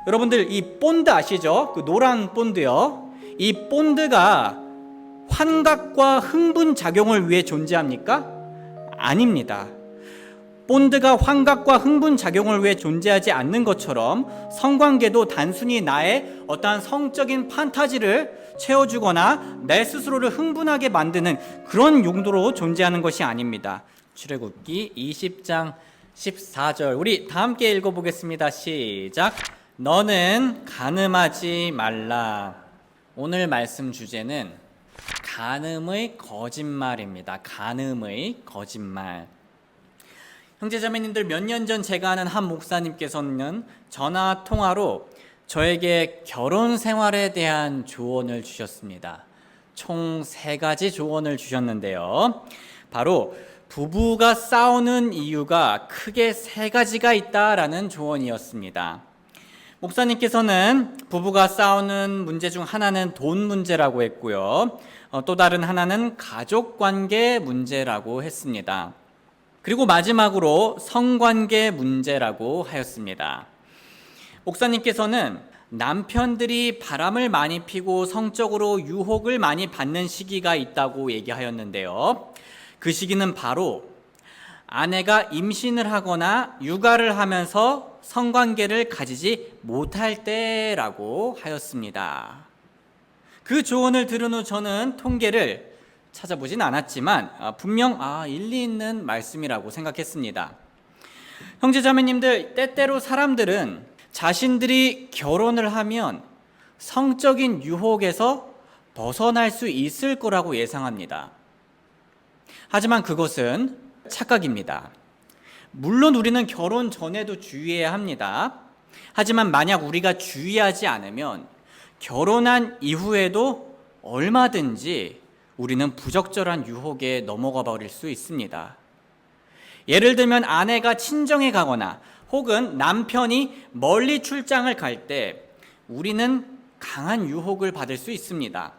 여러분들 이 본드 아시죠? 그 노란 본드요. 이 본드가 환각과 흥분 작용을 위해 존재합니까? 아닙니다. 본드가 환각과 흥분 작용을 위해 존재하지 않는 것처럼 성관계도 단순히 나의 어떠한 성적인 판타지를 채워주거나 내 스스로를 흥분하게 만드는 그런 용도로 존재하는 것이 아닙니다. 출애굽기 20장 14절 우리 다 함께 읽어보겠습니다. 시작. 너는 간음하지 말라. 오늘 말씀 주제는 간음의 거짓말입니다. 간음의 거짓말. 형제자매님들, 몇 년 전 제가 아는 한 목사님께서는 전화 통화로 저에게 결혼 생활에 대한 조언을 주셨습니다. 총 3가지 조언을 주셨는데요. 바로 부부가 싸우는 이유가 크게 3가지가 있다라는 조언이었습니다. 목사님께서는 부부가 싸우는 문제 중 하나는 돈 문제라고 했고요. 또 다른 하나는 가족관계 문제라고 했습니다. 그리고 마지막으로 성관계 문제라고 하였습니다. 목사님께서는 남편들이 바람을 많이 피고 성적으로 유혹을 많이 받는 시기가 있다고 얘기하였는데요. 그 시기는 바로 아내가 임신을 하거나 육아를 하면서 성관계를 가지지 못할 때라고 하였습니다. 그 조언을 들은 후 저는 통계를 찾아보진 않았지만 분명 일리 있는 말씀이라고 생각했습니다. 형제자매님들, 때때로 사람들은 자신들이 결혼을 하면 성적인 유혹에서 벗어날 수 있을 거라고 예상합니다. 하지만 그것은 착각입니다. 물론 우리는 결혼 전에도 주의해야 합니다. 하지만 만약 우리가 주의하지 않으면 결혼한 이후에도 얼마든지 우리는 부적절한 유혹에 넘어가 버릴 수 있습니다. 예를 들면 아내가 친정에 가거나 혹은 남편이 멀리 출장을 갈 때 우리는 강한 유혹을 받을 수 있습니다.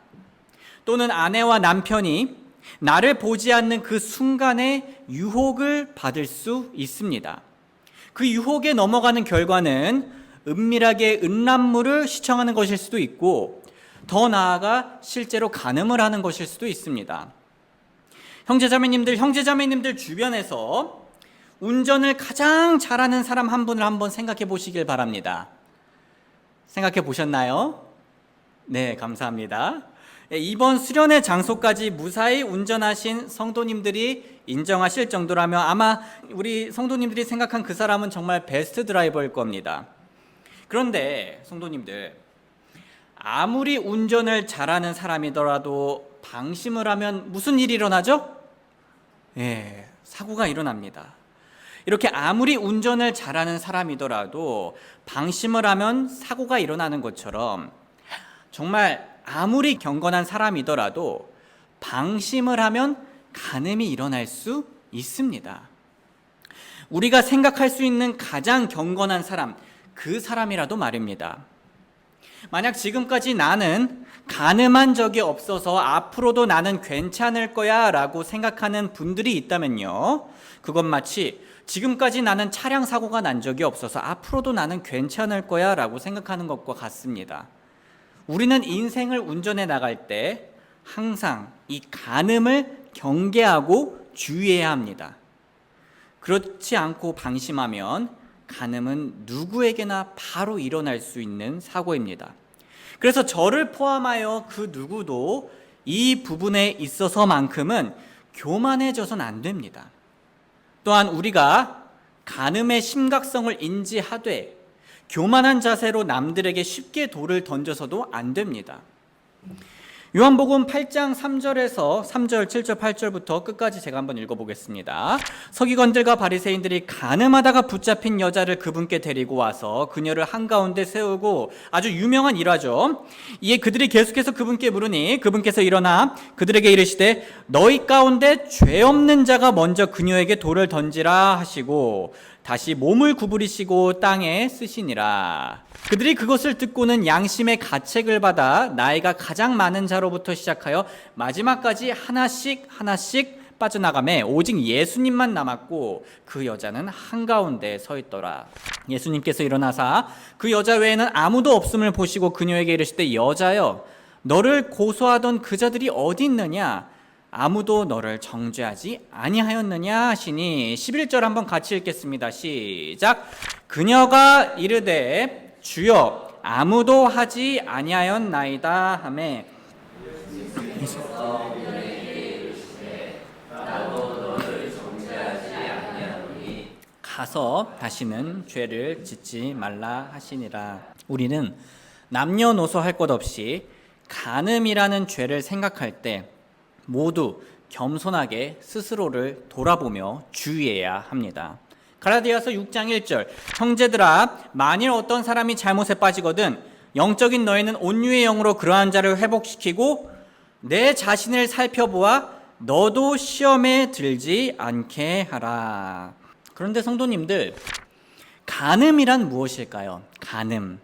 또는 아내와 남편이 나를 보지 않는 그 순간에 유혹을 받을 수 있습니다. 그 유혹에 넘어가는 결과는 은밀하게 음란물을 시청하는 것일 수도 있고 더 나아가 실제로 간음을 하는 것일 수도 있습니다. 형제자매님들 주변에서 운전을 가장 잘하는 사람 한 분을 한번 생각해 보시길 바랍니다. 생각해 보셨나요? 네, 감사합니다. 이번 수련회 장소까지 무사히 운전하신 성도님들이 인정하실 정도라면 아마 우리 성도님들이 생각한 그 사람은 정말 베스트 드라이버일 겁니다. 그런데 성도님들, 아무리 운전을 잘하는 사람이더라도 방심을 하면 무슨 일이 일어나죠? 사고가 일어납니다. 이렇게 아무리 운전을 잘하는 사람이더라도 방심을 하면 사고가 일어나는 것처럼 정말 아무리 경건한 사람이더라도 방심을 하면 간음이 일어날 수 있습니다. 우리가 생각할 수 있는 가장 경건한 사람, 그 사람이라도 말입니다. 만약 지금까지 나는 간음한 적이 없어서 앞으로도 나는 괜찮을 거야 라고 생각하는 분들이 있다면요, 그건 마치 지금까지 나는 차량 사고가 난 적이 없어서 앞으로도 나는 괜찮을 거야 라고 생각하는 것과 같습니다. 우리는 인생을 운전해 나갈 때 항상 이 간음을 경계하고 주의해야 합니다. 그렇지 않고 방심하면 간음은 누구에게나 바로 일어날 수 있는 사고입니다. 그래서 저를 포함하여 그 누구도 이 부분에 있어서만큼은 교만해져서는 안 됩니다. 또한 우리가 간음의 심각성을 인지하되 교만한 자세로 남들에게 쉽게 돌을 던져서도 안 됩니다. 요한복음 8장 3절에서 3절, 7절, 8절부터 끝까지 제가 한번 읽어보겠습니다. 서기관들과 바리새인들이 간음하다가 붙잡힌 여자를 그분께 데리고 와서 그녀를 한가운데 세우고, 아주 유명한 일화죠. 이에 그들이 계속해서 그분께 물으니 그분께서 일어나 그들에게 이르시되 너희 가운데 죄 없는 자가 먼저 그녀에게 돌을 던지라 하시고 다시 몸을 구부리시고 땅에 쓰시니라. 그들이 그것을 듣고는 양심의 가책을 받아 나이가 가장 많은 자로부터 시작하여 마지막까지 하나씩 빠져나가매 오직 예수님만 남았고 그 여자는 한가운데 서 있더라. 예수님께서 일어나사 그 여자 외에는 아무도 없음을 보시고 그녀에게 이르시되 여자여 너를 고소하던 그 자들이 어디 있느냐? 아무도 너를 정죄하지 아니하였느냐 하시니 11절 한번 같이 읽겠습니다. 시작. 그녀가 이르되 주여 아무도 하지 아니하였나이다 하매 가서 다시는 죄를 짓지 말라 하시니라. 우리는 남녀노소 할 것 없이 간음이라는 죄를 생각할 때 모두 겸손하게 스스로를 돌아보며 주의해야 합니다. 갈라디아서 6장 1절 형제들아 만일 어떤 사람이 잘못에 빠지거든 영적인 너희는 온유의 영으로 그러한 자를 회복시키고 내 자신을 살펴보아 너도 시험에 들지 않게 하라. 그런데 성도님들, 간음이란 무엇일까요? 간음.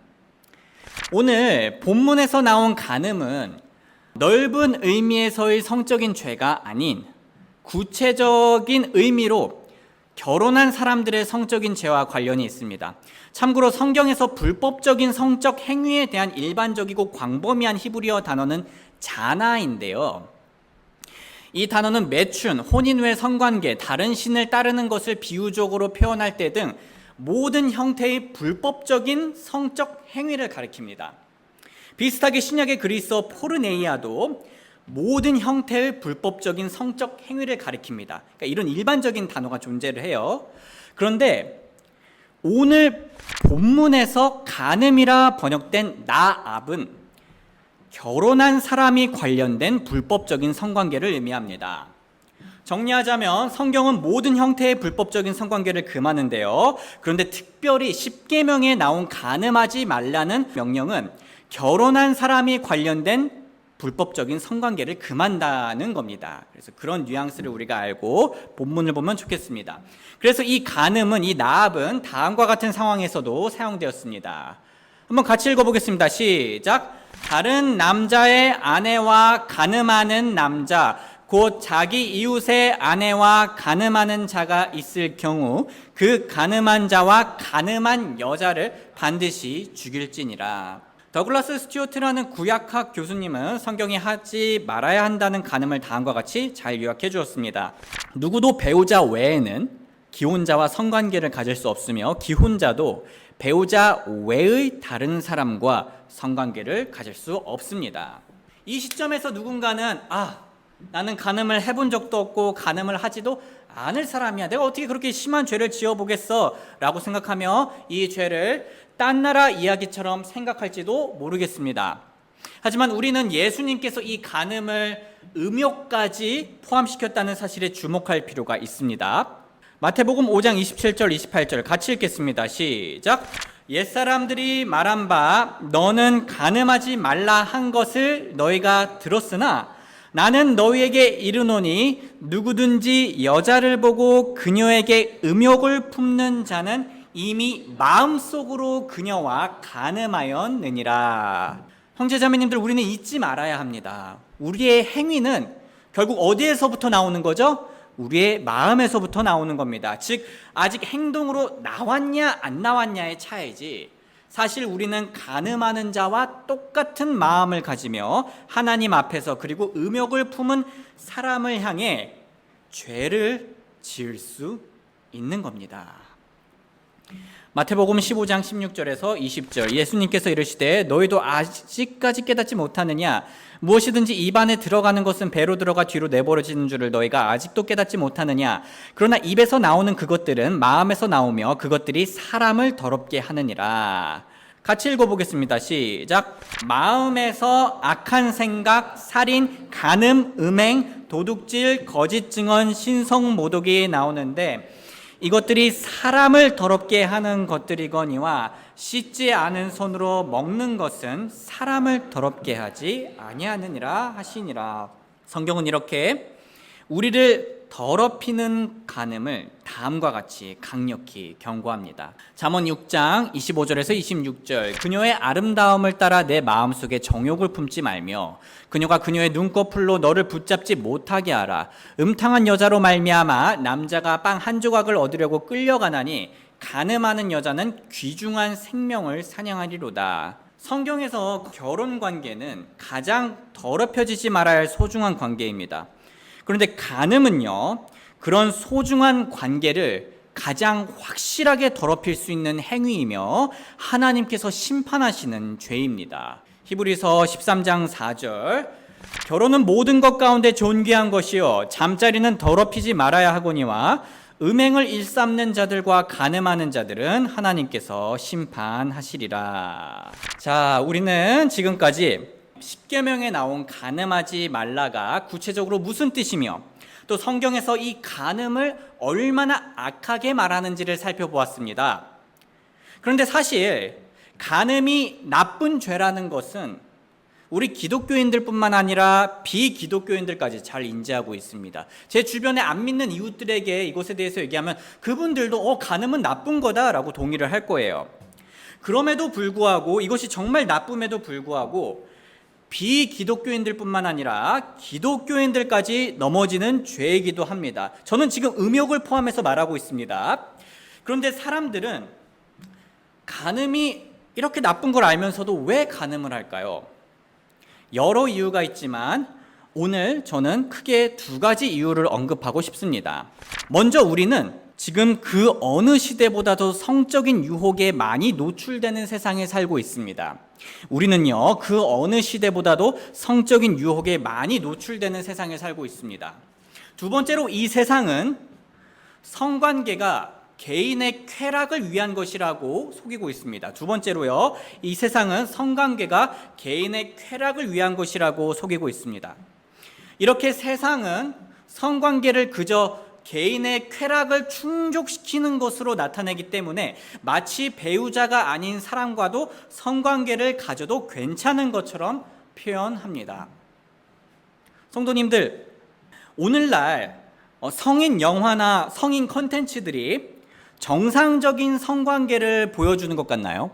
오늘 본문에서 나온 간음은 넓은 의미에서의 성적인 죄가 아닌 구체적인 의미로 결혼한 사람들의 성적인 죄와 관련이 있습니다. 참고로 성경에서 불법적인 성적 행위에 대한 일반적이고 광범위한 히브리어 단어는 자나인데요. 이 단어는 매춘, 혼인 후의 성관계, 다른 신을 따르는 것을 비유적으로 표현할 때 등 모든 형태의 불법적인 성적 행위를 가리킵니다. 비슷하게 신약의 그리스어 포르네이아도 모든 형태의 불법적인 성적 행위를 가리킵니다. 그러니까 이런 일반적인 단어가 존재를 해요. 그런데 오늘 본문에서 간음이라 번역된 나압은 결혼한 사람이 관련된 불법적인 성관계를 의미합니다. 정리하자면 성경은 모든 형태의 불법적인 성관계를 금하는데요. 그런데 특별히 십계명에 나온 간음하지 말라는 명령은 결혼한 사람이 관련된 불법적인 성관계를 금한다는 겁니다. 그래서 그런 뉘앙스를 우리가 알고 본문을 보면 좋겠습니다. 그래서 이 간음은, 이 나압은 다음과 같은 상황에서도 사용되었습니다. 한번 같이 읽어보겠습니다. 시작. 다른 남자의 아내와 간음하는 남자, 곧 자기 이웃의 아내와 간음하는 자가 있을 경우 그 간음한 자와 간음한 여자를 반드시 죽일지니라. 더글라스 스튜어트라는 구약학 교수님은 성경이 하지 말아야 한다는 간음을 다음과 같이 잘 요약해 주었습니다. 누구도 배우자 외에는 기혼자와 성관계를 가질 수 없으며 기혼자도 배우자 외의 다른 사람과 성관계를 가질 수 없습니다. 이 시점에서 누군가는 나는 간음을 해본 적도 없고 간음을 하지도 않을 사람이야. 내가 어떻게 그렇게 심한 죄를 지어보겠어? 라고 생각하며 이 죄를 딴 나라 이야기처럼 생각할지도 모르겠습니다. 하지만 우리는 예수님께서 이 간음을 음욕까지 포함시켰다는 사실에 주목할 필요가 있습니다. 마태복음 5장 27절 28절 같이 읽겠습니다. 시작. 옛사람들이 말한 바 너는 간음하지 말라 한 것을 너희가 들었으나 나는 너희에게 이르노니 누구든지 여자를 보고 그녀에게 음욕을 품는 자는 이미 마음속으로 그녀와 간음하였느니라. 형제자매님들, 우리는 잊지 말아야 합니다. 우리의 행위는 결국 어디에서부터 나오는 거죠? 우리의 마음에서부터 나오는 겁니다. 즉 아직 행동으로 나왔냐 안 나왔냐의 차이지, 사실 우리는 간음하는 자와 똑같은 마음을 가지며 하나님 앞에서 그리고 음욕을 품은 사람을 향해 죄를 지을 수 있는 겁니다. 마태복음 15장 16절에서 20절 예수님께서 이르시되 너희도 아직까지 깨닫지 못하느냐? 무엇이든지 입 안에 들어가는 것은 배로 들어가 뒤로 내버려지는 줄을 너희가 아직도 깨닫지 못하느냐? 그러나 입에서 나오는 그것들은 마음에서 나오며 그것들이 사람을 더럽게 하느니라. 같이 읽어보겠습니다. 시작. 마음에서 악한 생각, 살인, 간음, 음행, 도둑질, 거짓 증언, 신성 모독이 나오는데 이것들이 사람을 더럽게 하는 것들이거니와 씻지 않은 손으로 먹는 것은 사람을 더럽게 하지 아니하느니라 하시니라. 성경은 이렇게 우리를 더럽히는 간음을 다음과 같이 강력히 경고합니다. 잠언 6장 25절에서 26절 그녀의 아름다움을 따라 내 마음속에 정욕을 품지 말며 그녀가 그녀의 눈꺼풀로 너를 붙잡지 못하게 하라. 음탕한 여자로 말미암아 남자가 빵 한 조각을 얻으려고 끌려가나니 간음하는 여자는 귀중한 생명을 사냥하리로다. 성경에서 결혼 관계는 가장 더럽혀지지 말아야 할 소중한 관계입니다. 그런데 간음은요, 그런 소중한 관계를 가장 확실하게 더럽힐 수 있는 행위이며 하나님께서 심판하시는 죄입니다. 히브리서 13장 4절 결혼은 모든 것 가운데 존귀한 것이요 잠자리는 더럽히지 말아야 하거니와 음행을 일삼는 자들과 간음하는 자들은 하나님께서 심판하시리라. 자, 우리는 지금까지 십계명에 나온 간음하지 말라가 구체적으로 무슨 뜻이며 또 성경에서 이 간음을 얼마나 악하게 말하는지를 살펴보았습니다. 그런데 사실 간음이 나쁜 죄라는 것은 우리 기독교인들뿐만 아니라 비기독교인들까지 잘 인지하고 있습니다. 제 주변에 안 믿는 이웃들에게 이것에 대해서 얘기하면 그분들도 간음은 나쁜 거다라고 동의를 할 거예요. 그럼에도 불구하고 이것이 정말 나쁨에도 불구하고 비기독교인들뿐만 아니라 기독교인들까지 넘어지는 죄이기도 합니다. 저는 지금 음욕을 포함해서 말하고 있습니다. 그런데 사람들은 간음이 이렇게 나쁜 걸 알면서도 왜 간음을 할까요? 여러 이유가 있지만 오늘 저는 크게 두 가지 이유를 언급하고 싶습니다. 먼저 우리는 지금 그 어느 시대보다도 성적인 유혹에 많이 노출되는 세상에 살고 있습니다. 우리는요, 그 어느 시대보다도 성적인 유혹에 많이 노출되는 세상에 살고 있습니다. 두 번째로 이 세상은 성관계가 개인의 쾌락을 위한 것이라고 속이고 있습니다. 두 번째로요, 이 세상은 성관계가 개인의 쾌락을 위한 것이라고 속이고 있습니다. 이렇게 세상은 성관계를 그저 개인의 쾌락을 충족시키는 것으로 나타내기 때문에 마치 배우자가 아닌 사람과도 성관계를 가져도 괜찮은 것처럼 표현합니다. 성도님들, 오늘날 성인 영화나 성인 콘텐츠들이 정상적인 성관계를 보여주는 것 같나요?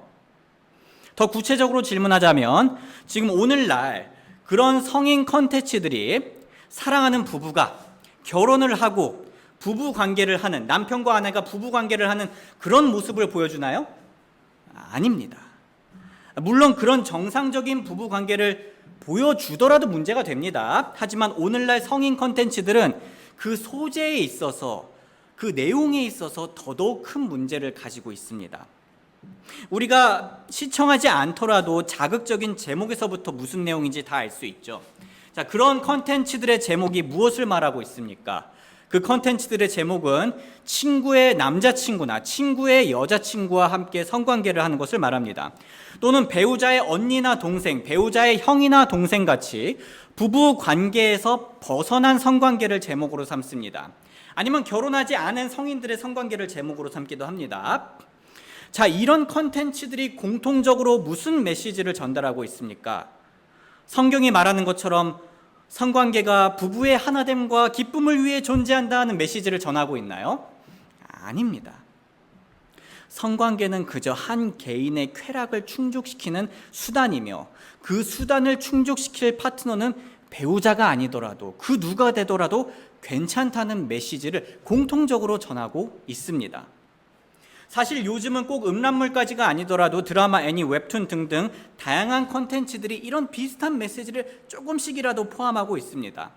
더 구체적으로 질문하자면 지금 오늘날 그런 성인 콘텐츠들이 사랑하는 부부가 결혼을 하고 부부 관계를 하는, 남편과 아내가 부부 관계를 하는 그런 모습을 보여주나요? 아닙니다. 물론 그런 정상적인 부부 관계를 보여주더라도 문제가 됩니다. 하지만 오늘날 성인 콘텐츠들은 그 소재에 있어서, 그 내용에 있어서 더더욱 큰 문제를 가지고 있습니다. 우리가 시청하지 않더라도 자극적인 제목에서부터 무슨 내용인지 다 알 수 있죠. 자, 그런 콘텐츠들의 제목이 무엇을 말하고 있습니까? 그 콘텐츠들의 제목은 친구의 남자친구나 친구의 여자친구와 함께 성관계를 하는 것을 말합니다. 또는 배우자의 언니나 동생, 배우자의 형이나 동생같이 부부 관계에서 벗어난 성관계를 제목으로 삼습니다. 아니면 결혼하지 않은 성인들의 성관계를 제목으로 삼기도 합니다. 자, 이런 콘텐츠들이 공통적으로 무슨 메시지를 전달하고 있습니까? 성경이 말하는 것처럼 성관계가 부부의 하나됨과 기쁨을 위해 존재한다는 메시지를 전하고 있나요? 아닙니다. 성관계는 그저 한 개인의 쾌락을 충족시키는 수단이며 그 수단을 충족시킬 파트너는 배우자가 아니더라도 그 누가 되더라도 괜찮다는 메시지를 공통적으로 전하고 있습니다. 사실 요즘은 꼭 음란물까지가 아니더라도 드라마, 애니, 웹툰 등등 다양한 콘텐츠들이 이런 비슷한 메시지를 조금씩이라도 포함하고 있습니다.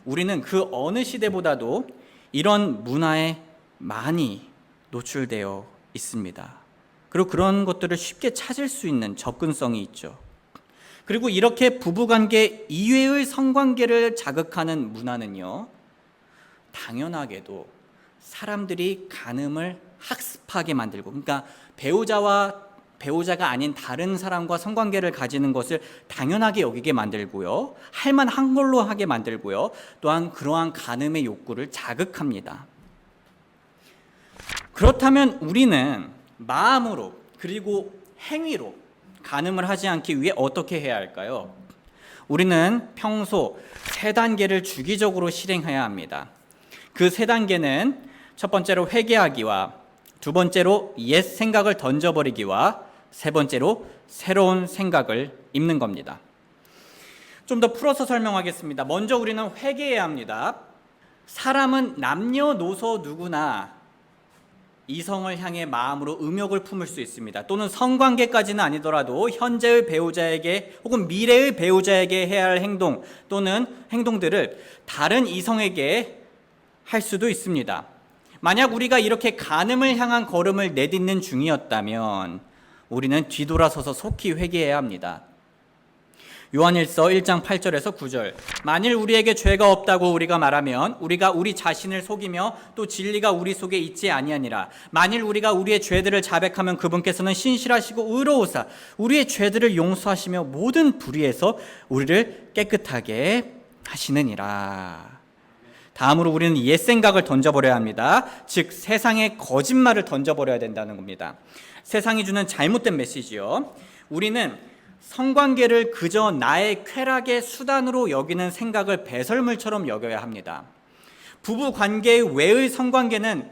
우리는 그 어느 시대보다도 이런 문화에 많이 노출되어 있습니다. 그리고 그런 것들을 쉽게 찾을 수 있는 접근성이 있죠. 그리고 이렇게 부부관계 이외의 성관계를 자극하는 문화는요, 당연하게도 사람들이 간음을 학습하게 만들고, 그러니까 배우자가 아닌 다른 사람과 성관계를 가지는 것을 당연하게 여기게 만들고요, 할만한 걸로 하게 만들고요, 또한 그러한 간음의 욕구를 자극합니다. 그렇다면 우리는 마음으로 그리고 행위로 간음을 하지 않기 위해 어떻게 해야 할까요? 우리는 평소 세 단계를 주기적으로 실행해야 합니다. 그 세 단계는 첫 번째로 회개하기와, 두 번째로 옛 생각을 던져버리기와, 세 번째로 새로운 생각을 입는 겁니다. 좀 더 풀어서 설명하겠습니다. 먼저 우리는 회개해야 합니다. 사람은 남녀노소 누구나 이성을 향해 마음으로 음욕을 품을 수 있습니다. 또는 성관계까지는 아니더라도 현재의 배우자에게 혹은 미래의 배우자에게 해야 할 행동 또는 행동들을 다른 이성에게 할 수도 있습니다. 만약 우리가 이렇게 간음을 향한 걸음을 내딛는 중이었다면 우리는 뒤돌아서서 속히 회개해야 합니다. 요한일서 1장 8절에서 9절, 만일 우리에게 죄가 없다고 우리가 말하면 우리가 우리 자신을 속이며 또 진리가 우리 속에 있지 아니하니라. 만일 우리가 우리의 죄들을 자백하면 그분께서는 신실하시고 의로우사 우리의 죄들을 용서하시며 모든 불의에서 우리를 깨끗하게 하시느니라. 다음으로 우리는 옛 생각을 던져버려야 합니다. 즉 세상의 거짓말을 던져버려야 된다는 겁니다. 세상이 주는 잘못된 메시지요. 우리는 성관계를 그저 나의 쾌락의 수단으로 여기는 생각을 배설물처럼 여겨야 합니다. 부부 관계의 외의 성관계는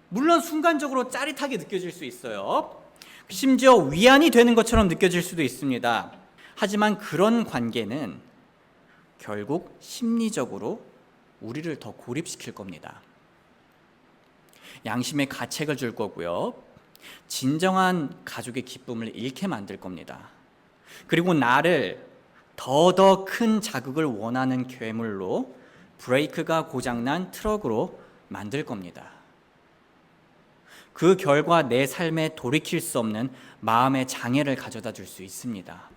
물론 순간적으로 짜릿하게 느껴질 수 있어요. 심지어 위안이 되는 것처럼 느껴질 수도 있습니다. 하지만 그런 관계는 결국 심리적으로 우리를 더 고립시킬 겁니다. 양심의 가책을 줄 거고요. 진정한 가족의 기쁨을 잃게 만들 겁니다. 그리고 나를 더 큰 자극을 원하는 괴물로, 브레이크가 고장난 트럭으로 만들 겁니다. 그 결과 내 삶에 돌이킬 수 없는 마음의 장애를 가져다 줄 수 있습니다.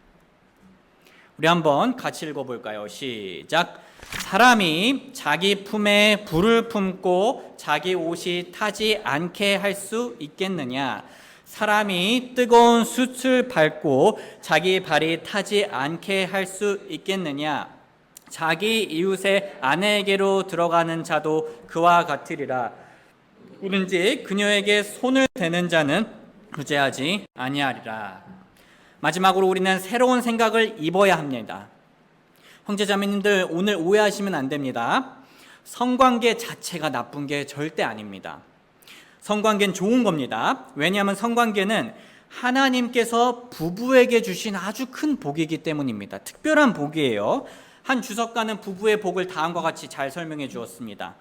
우리 한번 같이 읽어볼까요? 시작. 사람이 자기 품에 불을 품고 자기 옷이 타지 않게 할 수 있겠느냐? 사람이 뜨거운 숯을 밟고 자기 발이 타지 않게 할 수 있겠느냐? 자기 이웃의 아내에게로 들어가는 자도 그와 같으리라. 누구든지 그녀에게 손을 대는 자는 구제하지 아니하리라. 마지막으로 우리는 새로운 생각을 입어야 합니다. 형제자매님들, 오늘 오해하시면 안 됩니다. 성관계 자체가 나쁜 게 절대 아닙니다. 성관계는 좋은 겁니다. 왜냐하면 성관계는 하나님께서 부부에게 주신 아주 큰 복이기 때문입니다. 특별한 복이에요. 한 주석가는 부부의 복을 다음과 같이 잘 설명해 주었습니다.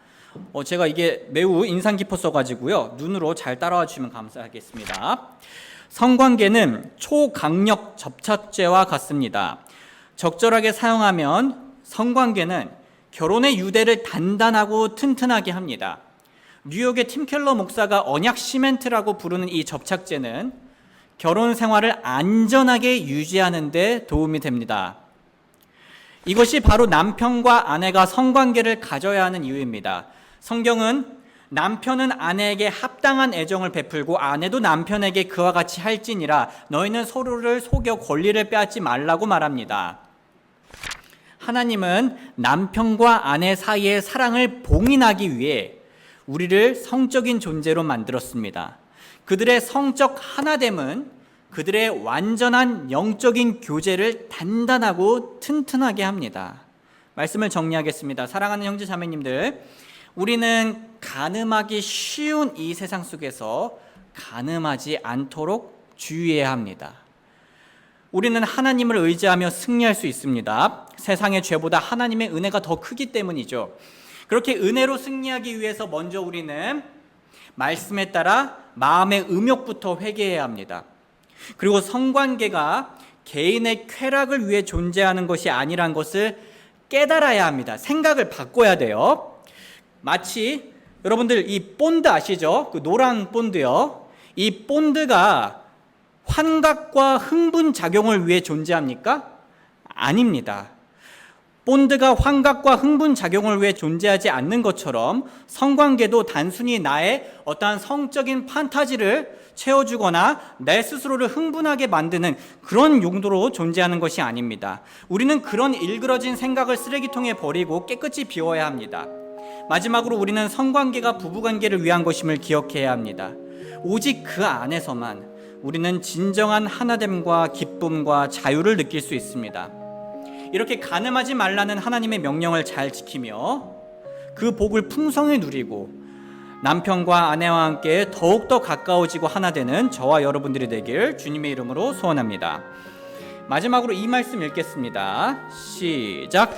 제가 이게 매우 인상 깊었어가지고요. 눈으로 잘 따라와 주시면 감사하겠습니다. 성관계는 초강력 접착제와 같습니다. 적절하게 사용하면 성관계는 결혼의 유대를 단단하고 튼튼하게 합니다. 뉴욕의 팀 켈러 목사가 언약 시멘트라고 부르는 이 접착제는 결혼 생활을 안전하게 유지하는 데 도움이 됩니다. 이것이 바로 남편과 아내가 성관계를 가져야 하는 이유입니다. 성경은 남편은 아내에게 합당한 애정을 베풀고 아내도 남편에게 그와 같이 할지니라 너희는 서로를 속여 권리를 빼앗지 말라고 말합니다. 하나님은 남편과 아내 사이의 사랑을 봉인하기 위해 우리를 성적인 존재로 만들었습니다. 그들의 성적 하나됨은 그들의 완전한 영적인 교제를 단단하고 튼튼하게 합니다. 말씀을 정리하겠습니다. 사랑하는 형제 자매님들, 우리는 간음하기 쉬운 이 세상 속에서 간음하지 않도록 주의해야 합니다. 우리는 하나님을 의지하며 승리할 수 있습니다. 세상의 죄보다 하나님의 은혜가 더 크기 때문이죠. 그렇게 은혜로 승리하기 위해서 먼저 우리는 말씀에 따라 마음의 음욕부터 회개해야 합니다. 그리고 성관계가 개인의 쾌락을 위해 존재하는 것이 아니란 것을 깨달아야 합니다. 생각을 바꿔야 돼요. 마치 여러분들 이 본드 아시죠? 그 노란 본드요. 이 본드가 환각과 흥분 작용을 위해 존재합니까? 아닙니다. 본드가 환각과 흥분 작용을 위해 존재하지 않는 것처럼 성관계도 단순히 나의 어떠한 성적인 판타지를 채워주거나 내 스스로를 흥분하게 만드는 그런 용도로 존재하는 것이 아닙니다. 우리는 그런 일그러진 생각을 쓰레기통에 버리고 깨끗이 비워야 합니다. 마지막으로 우리는 성관계가 부부관계를 위한 것임을 기억해야 합니다. 오직 그 안에서만 우리는 진정한 하나됨과 기쁨과 자유를 느낄 수 있습니다. 이렇게 간음하지 말라는 하나님의 명령을 잘 지키며 그 복을 풍성히 누리고 남편과 아내와 함께 더욱더 가까워지고 하나 되는 저와 여러분들이 되길 주님의 이름으로 소원합니다. 마지막으로 이 말씀 읽겠습니다. 시작.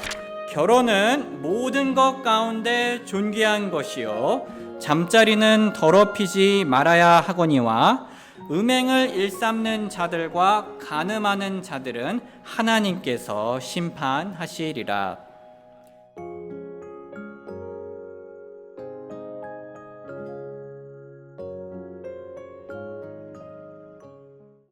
결혼은 모든 것 가운데 존귀한 것이요 잠자리는 더럽히지 말아야 하거니와 음행을 일삼는 자들과 간음하는 자들은 하나님께서 심판하시리라.